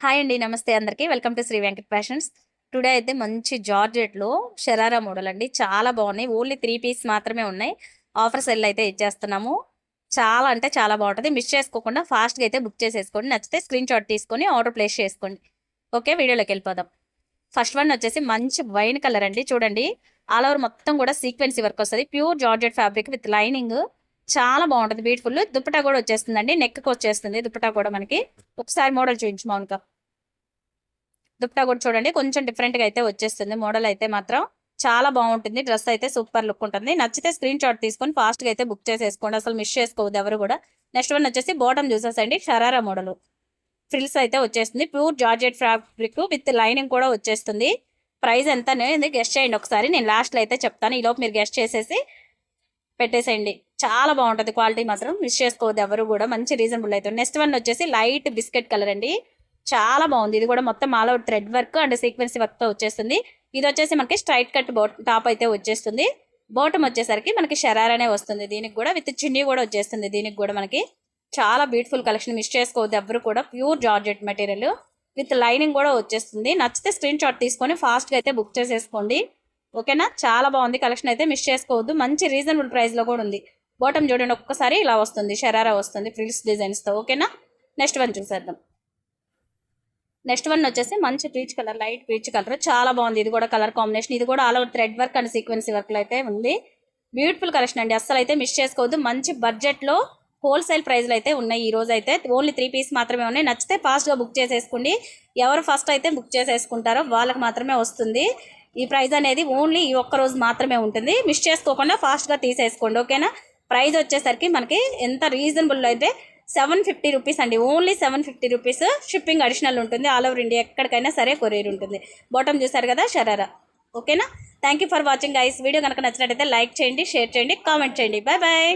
Hi అండి. నమస్తే అందరికీ. Welcome to Shri Venkat Fashions. Today అయితే మంచి జార్జెట్‌లో షరారా మోడల్ అండి. చాలా బాగున్నాయి. ఓన్లీ 3 పీస్ మాత్రమే ఉన్నాయి. ఆఫర్ సెల్ అయితే ఇచ్చేస్తున్నాము. చాలా అంటే చాలా బాగుంటది. మిస్ చేసుకోకుండా ఫాస్ట్‌గా అయితే బుక్ చేసేసుకోండి. నచ్చితే స్క్రీన్ షాట్ తీసుకొని ఆర్డర్ ప్లేస్ చేసుకోండి. ఓకే, వీడియోలోకి వెళ్ళిపోదాం. ఫస్ట్ వన్ వచ్చేసి మంచి వైన్ కలర్ అండి. చూడండి, ఆల్ ఓవర్ మొత్తం కూడా సీక్వెన్సీ వర్క్ వస్తుంది. Pure georgette fabric with lining. చాలా బాగుంటుంది, బ్యూటిఫుల్. దుప్పటా కూడా వచ్చేస్తుందండి, నెక్కి వచ్చేస్తుంది దుప్పటా కూడా మనకి. ఒకసారి మోడల్ చూపించు మౌనిక. దుప్పటా కూడా చూడండి, కొంచెం డిఫరెంట్గా అయితే వచ్చేస్తుంది. మోడల్ అయితే మాత్రం చాలా బాగుంటుంది. డ్రెస్ అయితే సూపర్ లుక్ ఉంటుంది. నచ్చితే స్క్రీన్ షాట్ తీసుకొని ఫాస్ట్గా అయితే బుక్ చేసేసుకోండి. అసలు మిస్ చేసుకోవద్దు ఎవరు కూడా. నెక్స్ట్ వన్ వచ్చేసి బాటమ్ చూసేసండి, షరారా మోడల్. ఫ్రిల్స్ అయితే వచ్చేస్తుంది. Pure georgette fabric with lining కూడా వచ్చేస్తుంది. ప్రైస్ ఎంత అనేది గెస్ట్ చేయండి ఒకసారి. నేను లాస్ట్లో అయితే చెప్తాను. ఈలోపు మీరు గెస్ట్ చేసేసి పెట్టేసేయండి. చాలా బాగుంటుంది క్వాలిటీ మాత్రం. మిస్ చేసుకోవద్దు ఎవరు కూడా. మంచి రీజనబుల్ అయితే. నెక్స్ట్ వన్ వచ్చేసి లైట్ బిస్కెట్ కలర్ అండి. చాలా బాగుంది. ఇది కూడా మొత్తం all over thread work and sequence work తో వచ్చేస్తుంది. ఇది వచ్చేసి మనకి స్ట్రైట్ కట్ టాప్ అయితే వచ్చేస్తుంది. బాటమ్ వచ్చేసరికి మనకి షరారానే వస్తుంది. దీనికి కూడా విత్ చిన్ని కూడా వచ్చేస్తుంది. దీనికి కూడా మనకి చాలా బ్యూటిఫుల్ కలెక్షన్. మిస్ చేసుకోవద్దు ఎవరు కూడా. Pure georgette material with lining కూడా వచ్చేస్తుంది. నచ్చితే స్క్రీన్ షాట్ తీసుకొని ఫాస్ట్గా అయితే బుక్ చేసేసుకోండి. ఓకేనా, చాలా బాగుంది కలెక్షన్ అయితే. మిస్ చేసుకోవద్దు. మంచి రీజనబుల్ ప్రైస్లో కూడా ఉంది. బాటమ్ చూడండి ఒక్కసారి ఇలా వస్తుంది, షరారా వస్తుంది ఫ్రిల్స్ డిజైన్స్తో. ఓకేనా, నెక్స్ట్ వన్ చూసేద్దాం. నెక్స్ట్ వన్ వచ్చేసి మంచి peach colour, light peach colour. చాలా బాగుంది ఇది కూడా కలర్ కాంబినేషన్. ఇది కూడా all over thread work and sequence వర్క్లో అయితే ఉంది. బ్యూటిఫుల్ కలెక్షన్ అండి, అస్సలు అయితే మిస్ చేసుకోవద్దు. మంచి బడ్జెట్లో హోల్సేల్ ప్రైస్లు అయితే ఉన్నాయి. ఈ రోజు అయితే ఓన్లీ 3 పీస్ మాత్రమే ఉన్నాయి. నచ్చితే ఫాస్ట్గా బుక్ చేసేసుకోండి. ఎవరు ఫస్ట్ అయితే బుక్ చేసేసుకుంటారో వాళ్ళకి మాత్రమే వస్తుంది. ఈ ప్రైస్ అనేది ఓన్లీ ఈ ఒక్క రోజు మాత్రమే ఉంటుంది. మిస్ చేసుకోకుండా ఫాస్ట్గా తీసేసుకోండి. ఓకేనా, ప్రైస్ వచ్చేసరికి మనకి ఎంత రీజనబుల్ అయితే 750 రూపీస్ అండి. Only 750 rupees. షిప్పింగ్ అడిషనల్ ఉంటుంది. ఆల్ ఓవర్ ఇండియా ఎక్కడికైనా సరే కొరియర్ ఉంటుంది. బాటమ్ చూసారు కదా, షరారా. ఓకేనా, thank you for watching guys. Video కనుక నచ్చినట్టయితే లైక్ చేయండి, షేర్ చేయండి, కామెంట్ చేయండి. Bye bye.